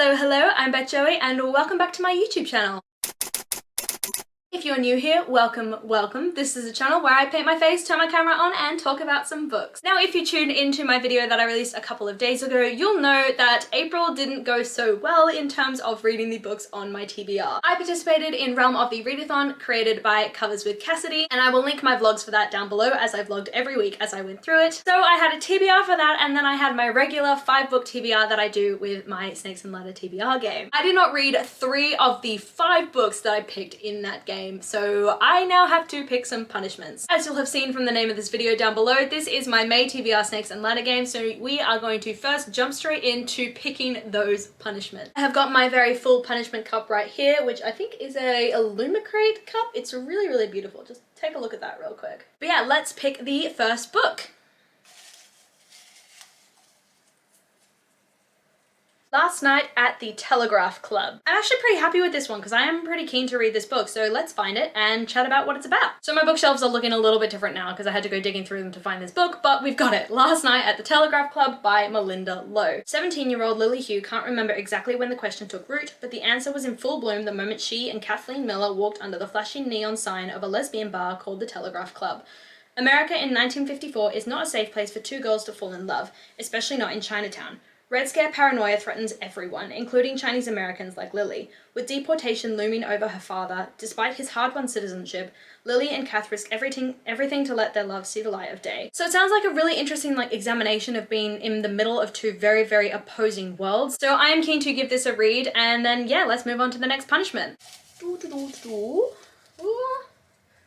Hello, I'm Beth Joey and welcome back to my YouTube channel. If you're new here, welcome. This is a channel where I paint my face, turn my camera on, and talk about some books. Now, if you tuned into my video that I released a couple of days ago, you'll know that April didn't go so well in terms of reading the books on my TBR. I participated in Realm of the Readathon, created by Covers with Cassidy, and I will link my vlogs for that down below as I vlogged every week as I went through it. So I had a TBR for that, and then I had my regular 5-book TBR that I do with my Snakes and Ladder TBR game. I did not read 3 of the 5 books that I picked in that game, so I now have to pick some punishments. As you'll have seen from the name of this video down below, this is my May TBR Snakes and Ladder game, so we are going to first jump straight into picking those punishments. I have got my very full punishment cup right here, which I think is a Illumicrate cup. It's really beautiful. Just take a look at that real quick. But yeah, let's pick the first book. Last Night at the Telegraph Club. I'm actually pretty happy with this one because I am pretty keen to read this book, so let's find it and chat about what it's about. So my bookshelves are looking a little bit different now because I had to go digging through them to find this book, but we've got it. Last Night at the Telegraph Club by Melinda Lowe. 17-year-old Lily Hugh can't remember exactly when the question took root, but the answer was in full bloom the moment she and Kathleen Miller walked under the flashing neon sign of a lesbian bar called the Telegraph Club. America in 1954 is not a safe place for 2 girls to fall in love, especially not in Chinatown. Red Scare paranoia threatens everyone, including Chinese Americans like Lily. With deportation looming over her father, despite his hard-won citizenship, Lily and Kath risk everything to let their love see the light of day. So it sounds like a really interesting examination of being in the middle of 2 very opposing worlds. So I am keen to give this a read, and then yeah, let's move on to the next punishment.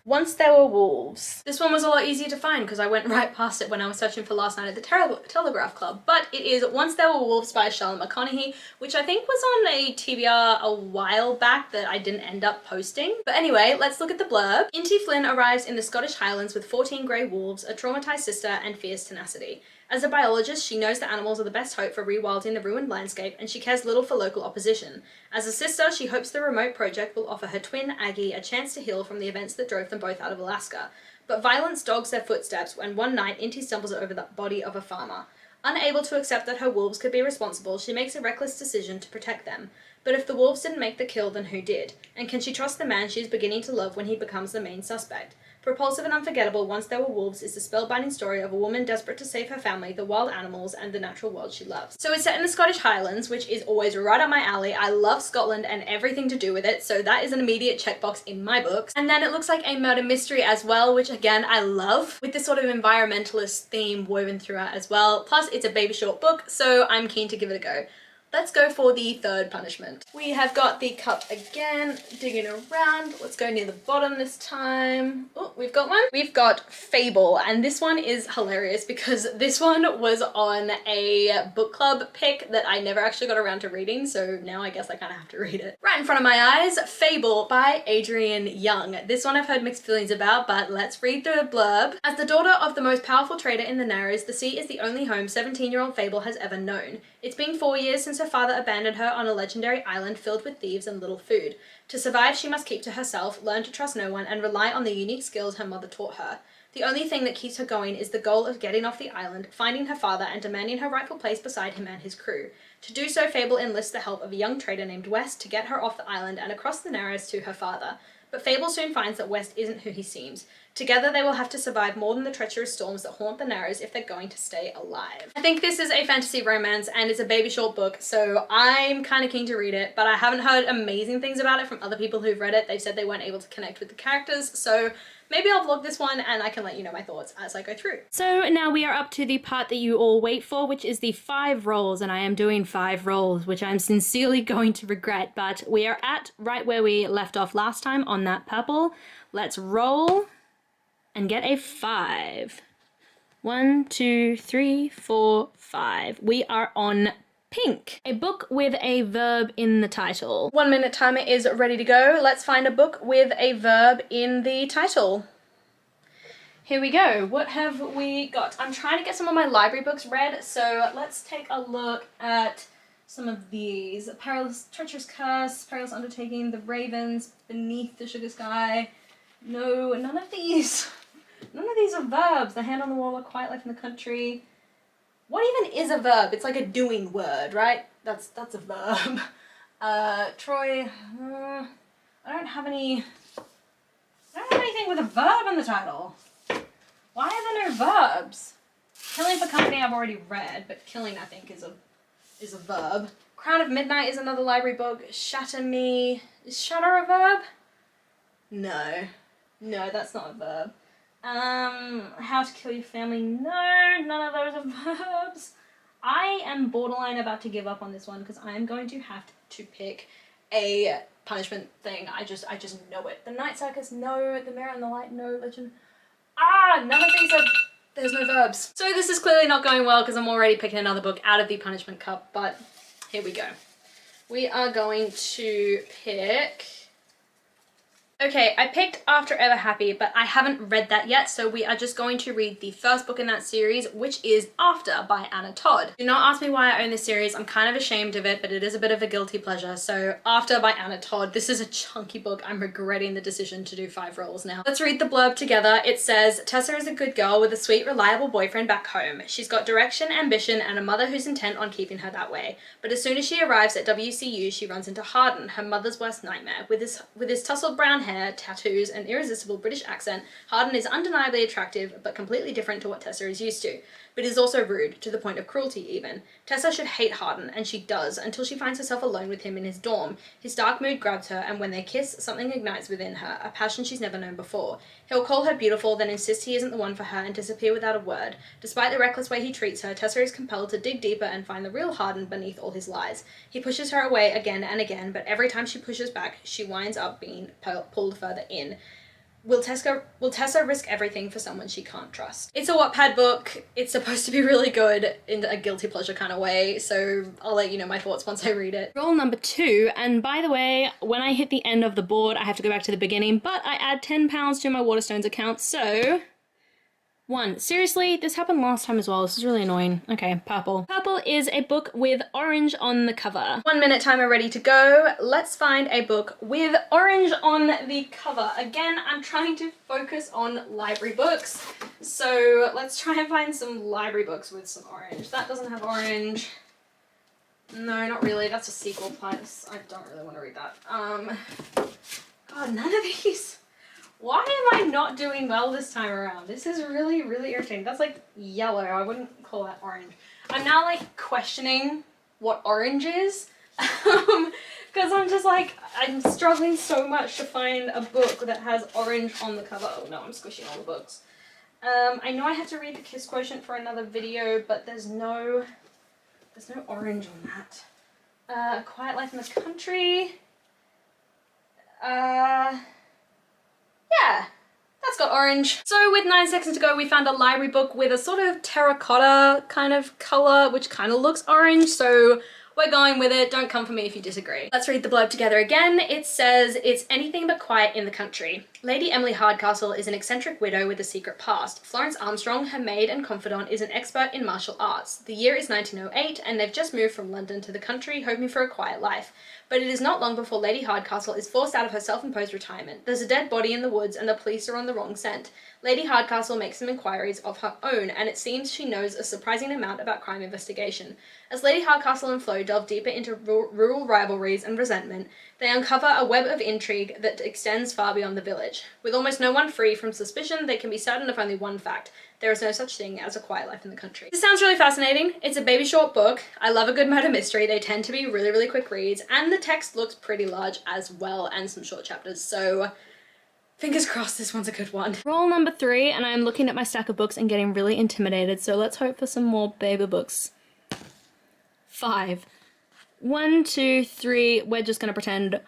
Once There Were Wolves. This one was a lot easier to find because I went right past it when I was searching for Last Night at the Telegraph Club, but it is Once There Were Wolves by Charlotte McConaughey, which I think was on a TBR a while back that I didn't end up posting. But anyway, let's look at the blurb. Inti Flynn arrives in the Scottish Highlands with 14 grey wolves, a traumatized sister, and fierce tenacity. As a biologist, she knows that animals are the best hope for rewilding the ruined landscape, and she cares little for local opposition. As a sister, she hopes the remote project will offer her twin, Aggie, a chance to heal from the events that drove them both out of Alaska. But violence dogs their footsteps when one night Inti stumbles over the body of a farmer. Unable to accept that her wolves could be responsible, she makes a reckless decision to protect them. But if the wolves didn't make the kill, then who did? And can she trust the man she is beginning to love when he becomes the main suspect? Propulsive and unforgettable, Once There Were Wolves is the spellbinding story of a woman desperate to save her family, the wild animals, and the natural world she loves. So it's set in the Scottish Highlands, which is always right up my alley. I love Scotland and everything to do with it, so that is an immediate checkbox in my books. And then it looks like a murder mystery as well, which again, I love, with this sort of environmentalist theme woven throughout as well. Plus, it's a baby short book, so I'm keen to give it a go. Let's go for the third punishment. We have got the cup again, digging around. Let's go near the bottom this time. Oh, we've got one. We've got Fable, and this one is hilarious because this one was on a book club pick that I never actually got around to reading, so now I guess I kind of have to read it. Right in front of my eyes, Fable by Adrienne Young. This one I've heard mixed feelings about, but let's read the blurb. As the daughter of the most powerful trader in the Narrows, the sea is the only home 17-year-old Fable has ever known. It's been 4 years since her father abandoned her on a legendary island filled with thieves and little food. To survive, she must keep to herself, learn to trust no one, and rely on the unique skills her mother taught her. The only thing that keeps her going is the goal of getting off the island, finding her father, and demanding her rightful place beside him and his crew. To do so, Fable enlists the help of a young trader named West to get her off the island and across the Narrows to her father. But Fable soon finds that West isn't who he seems. Together, they will have to survive more than the treacherous storms that haunt the Narrows if they're going to stay alive. I think this is a fantasy romance and it's a baby short book, so I'm kind of keen to read it, but I haven't heard amazing things about it from other people who've read it. They've said they weren't able to connect with the characters, so maybe I'll vlog this one and I can let you know my thoughts as I go through. So now we are up to the part that you all wait for, which is the 5 rolls, and I am doing 5 rolls, which I'm sincerely going to regret, but we are at right where we left off last time on that purple. Let's roll and get a 5. 1, 2, 3, 4, 5. We are on pink. A book with a verb in the title. 1 minute timer is ready to go. Let's find a book with a verb in the title. Here we go. What have we got? I'm trying to get some of my library books read, so let's take a look at some of these. Perilous Treacherous Curse, Perilous Undertaking, The Ravens, Beneath the Sugar Sky. No, none of these. None of these are verbs. The Hand on the Wall, A Quiet Life in the Country. What even is a verb? It's like a doing word, right? That's a verb. Troy, I don't have anything with a verb in the title. Why are there no verbs? Killing for Company I've already read, but killing I think is a verb. Crown of Midnight is another library book. Shatter Me, is shatter a verb? No, that's not a verb. How to Kill Your Family, no, none of those are verbs. I am borderline about to give up on this one because I am going to have to pick a punishment thing. I just know it. The Night Circus, no. The Mirror and the Light, no. Legend, none of these are, there's no verbs. So this is clearly not going well because I'm already picking another book out of the punishment cup, but here we go. We are going to pick... Okay, I picked After Ever Happy, but I haven't read that yet, so we are just going to read the first book in that series, which is After by Anna Todd. Do not ask me why I own this series. I'm kind of ashamed of it, but it is a bit of a guilty pleasure. So After by Anna Todd. This is a chunky book. I'm regretting the decision to do 5 rolls now. Let's read the blurb together. It says, Tessa is a good girl with a sweet, reliable boyfriend back home. She's got direction, ambition, and a mother who's intent on keeping her that way. But as soon as she arrives at WCU, she runs into Harden, her mother's worst nightmare. With his tousled brown hair, tattoos, and irresistible British accent, Harden is undeniably attractive, but completely different to what Tessa is used to. But is also rude, to the point of cruelty even. Tessa should hate Harden, and she does, until she finds herself alone with him in his dorm. His dark mood grabs her, and when they kiss, something ignites within her, a passion she's never known before. He'll call her beautiful, then insist he isn't the one for her, and disappear without a word. Despite the reckless way he treats her, Tessa is compelled to dig deeper and find the real Harden beneath all his lies. He pushes her away again and again, but every time she pushes back, she winds up being pulled further in. Will Tessa risk everything for someone she can't trust? It's a Wattpad book. It's supposed to be really good in a guilty pleasure kind of way, so I'll let you know my thoughts once I read it. Roll number 2, and by the way, when I hit the end of the board, I have to go back to the beginning, but I add £10 to my Waterstones account, so... 1. Seriously, this happened last time as well. This is really annoying. Okay, Purple. Purple is a book with orange on the cover. 1 minute timer ready to go. Let's find a book with orange on the cover. Again, I'm trying to focus on library books. So let's try and find some library books with some orange. That doesn't have orange. No, not really. That's a sequel plus. I don't really want to read that. God, none of these. Why am I not doing well this time around? This is really, really irritating. That's like yellow. I wouldn't call that orange. I'm now like questioning what orange is. Because I'm just like, I'm struggling so much to find a book that has orange on the cover. Oh no, I'm squishing all the books. I know I have to read The Kiss Quotient for another video, but there's no orange on that. A Quiet Life in the Country. Yeah, that's got orange. So with 9 seconds to go, we found a library book with a sort of terracotta kind of color, which kind of looks orange, so we're going with it. Don't come for me if you disagree. Let's read the blurb together again. It says, it's anything but quiet in the country. Lady Emily Hardcastle is an eccentric widow with a secret past. Florence Armstrong, her maid and confidant, is an expert in martial arts. The year is 1908, and they've just moved from London to the country, hoping for a quiet life. But it is not long before Lady Hardcastle is forced out of her self-imposed retirement. There's a dead body in the woods, and the police are on the wrong scent. Lady Hardcastle makes some inquiries of her own, and it seems she knows a surprising amount about crime investigation. As Lady Hardcastle and Flo delve deeper into rural rivalries and resentment, they uncover a web of intrigue that extends far beyond the village. With almost no one free from suspicion, they can be certain of only one fact. There is no such thing as a quiet life in the country. This sounds really fascinating. It's a baby short book. I love a good murder mystery. They tend to be really, really quick reads, and the text looks pretty large as well, and some short chapters, so fingers crossed this one's a good one. Roll number 3, and I'm looking at my stack of books and getting really intimidated, so let's hope for some more baby books. 5. 1, 2, 3, we're just gonna pretend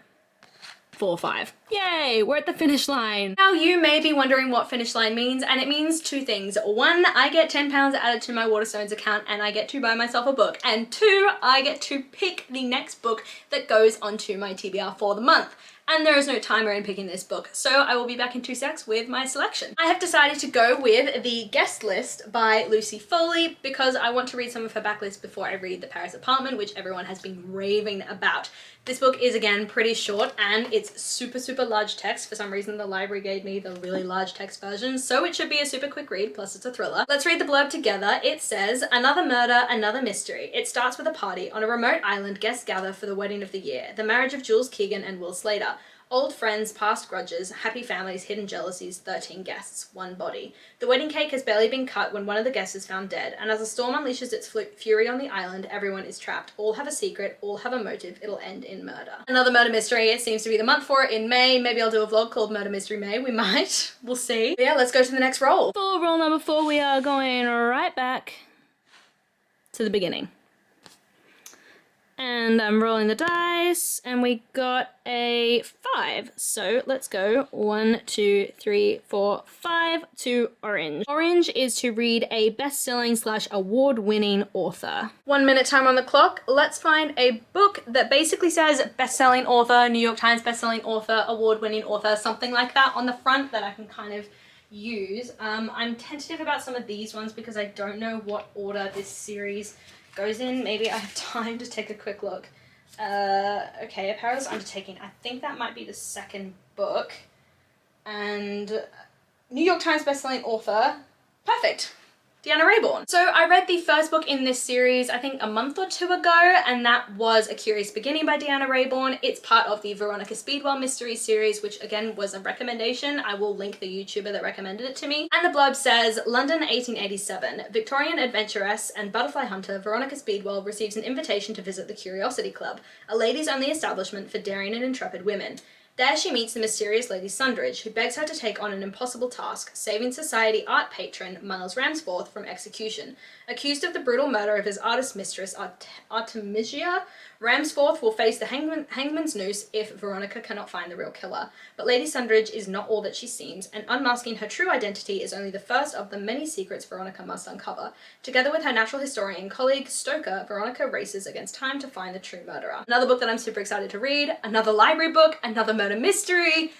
4, 5. Yay, we're at the finish line. Now you may be wondering what finish line means, and it means 2 things. 1, I get £10 added to my Waterstones account and I get to buy myself a book. And 2, I get to pick the next book that goes onto my TBR for the month. and there is no timer in picking this book, so I will be back in 2 secs with my selection. I have decided to go with The Guest List by Lucy Foley because I want to read some of her backlist before I read The Paris Apartment, which everyone has been raving about. This book is, again, pretty short and it's super, super large text. For some reason, the library gave me the really large text version, so it should be a super quick read, plus it's a thriller. Let's read the blurb together. It says, another murder, another mystery. It starts with a party. On a remote island, guests gather for the wedding of the year, the marriage of Jules Keegan and Will Slater. Old friends, past grudges, happy families, hidden jealousies, 13 guests, one body. The wedding cake has barely been cut when one of the guests is found dead, and as a storm unleashes its fury on the island, everyone is trapped. All have a secret, all have a motive, it'll end in murder. Another murder mystery, it seems to be the month for it in May. Maybe I'll do a vlog called Murder Mystery May, we might. We'll see. But yeah, let's go to the next roll. For roll number 4, we are going right back to the beginning. And I'm rolling the dice, and we got a 5. So let's go 1, 2, 3, 4, 5 to orange. Orange is to read a best-selling / award-winning author. 1 minute time on the clock. Let's find a book that basically says best-selling author, New York Times best-selling author, award-winning author, something like that on the front that I can kind of use. I'm tentative about some of these ones because I don't know what order this series goes in. Maybe I have time to take a quick look. Okay, A Perilous Undertaking. I think that might be the second book. And New York Times bestselling author. Perfect. Deanna Raybourn. So I read the first book in this series, I think a month or 2 ago, and that was A Curious Beginning by Deanna Raybourn. It's part of the Veronica Speedwell mystery series, which again was a recommendation. I will link the YouTuber that recommended it to me. And the blurb says, London 1887, Victorian adventuress and butterfly hunter Veronica Speedwell receives an invitation to visit the Curiosity Club, a ladies-only establishment for daring and intrepid women. There she meets the mysterious Lady Sundridge, who begs her to take on an impossible task, saving society art patron Miles Ramsforth from execution. Accused of the brutal murder of his artist mistress Artemisia, Ramsforth will face the hangman's noose if Veronica cannot find the real killer. But Lady Sundridge is not all that she seems, and unmasking her true identity is only the first of the many secrets Veronica must uncover. Together with her natural historian colleague, Stoker, Veronica races against time to find the true murderer. Another book that I'm super excited to read, another library book, another murder mystery.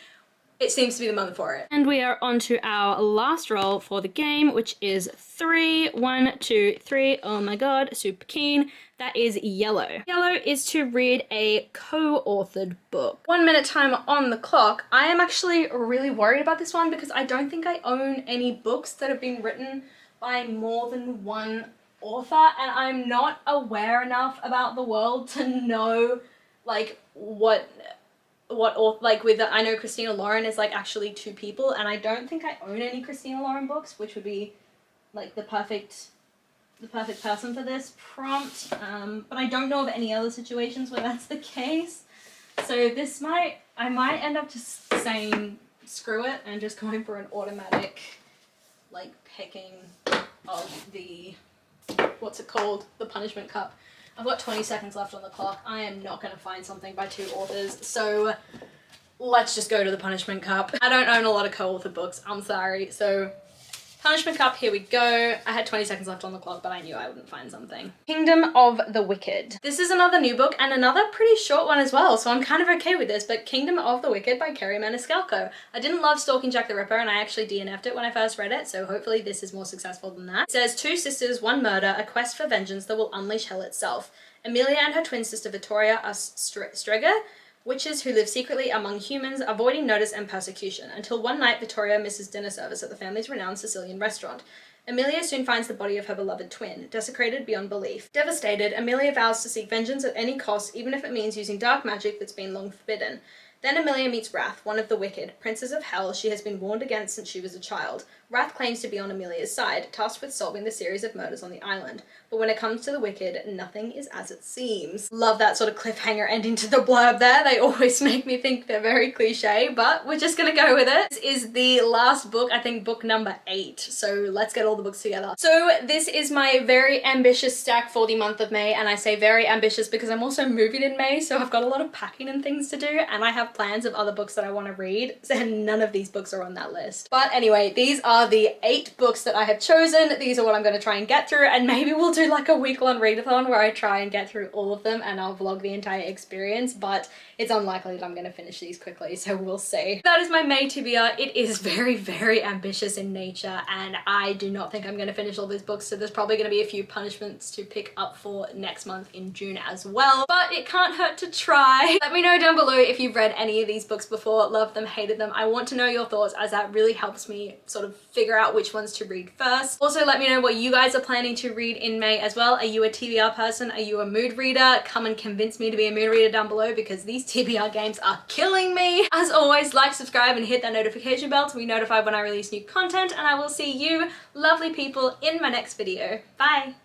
It seems to be the month for it. And we are on to our last roll for the game, which is 3. 1, 2, 3. Oh my god, super keen. That is Yellow. Yellow is to read a co-authored book. 1 minute time on the clock. I am actually really worried about this one because I don't think I own any books that have been written by more than one author, and I'm not aware enough about the world to know like what like with I know Christina Lauren is like actually 2 people, and I don't think I own any Christina Lauren books, which would be like the perfect person for this prompt, but I don't know of any other situations where that's the case. So I might end up just saying screw it and just going for an automatic like picking of the, what's it called, the punishment cup. I've got 20 seconds left on the clock. I am not going to find something by 2 authors, so let's just go to the punishment cup. I don't own a lot of co-authored books, I'm sorry, so punishment cup, here we go. I had 20 seconds left on the clock, but I knew I wouldn't find something. Kingdom of the Wicked. This is another new book and another pretty short one as well, so I'm kind of okay with this, but Kingdom of the Wicked by Kerri Maniscalco. I didn't love Stalking Jack the Ripper, and I actually DNF'd it when I first read it, so hopefully this is more successful than that. It says, 2 sisters, 1 murder, a quest for vengeance that will unleash hell itself. Amelia and her twin sister Victoria are Streger, witches who live secretly among humans, avoiding notice and persecution, until one night Victoria misses dinner service at the family's renowned Sicilian restaurant. Amelia soon finds the body of her beloved twin, desecrated beyond belief. Devastated, Amelia vows to seek vengeance at any cost, even if it means using dark magic that's been long forbidden. Then Amelia meets Wrath, one of the wicked, princes of hell she has been warned against since she was a child. Wrath claims to be on Amelia's side, tasked with solving the series of murders on the island. But when it comes to the wicked, nothing is as it seems. Love that sort of cliffhanger ending to the blurb there. They always make me think they're very cliche, but we're just gonna go with it. This is the last book, I think book number 8, so let's get all the books together. So this is my very ambitious stack for the month of May, and I say very ambitious because I'm also moving in May, so I've got a lot of packing and things to do, and I have plans of other books that I want to read, and none of these books are on that list. But anyway, these are the 8 books that I have chosen. These are what I'm going to try and get through, and maybe we'll do do like a week-long readathon where I try and get through all of them and I'll vlog the entire experience, but it's unlikely that I'm going to finish these quickly, so we'll see. That is my May TBR. It is very, very ambitious in nature and I do not think I'm going to finish all these books, so there's probably going to be a few punishments to pick up for next month in June as well, but it can't hurt to try. Let me know down below if you've read any of these books before, loved them, hated them. I want to know your thoughts as that really helps me sort of figure out which ones to read first. Also, let me know what you guys are planning to read in May as well. Are you a TBR person? Are you a mood reader? Come and convince me to be a mood reader down below because these TBR games are killing me. As always, like, subscribe, and hit that notification bell to be notified when I release new content, and I will see you lovely people in my next video. Bye!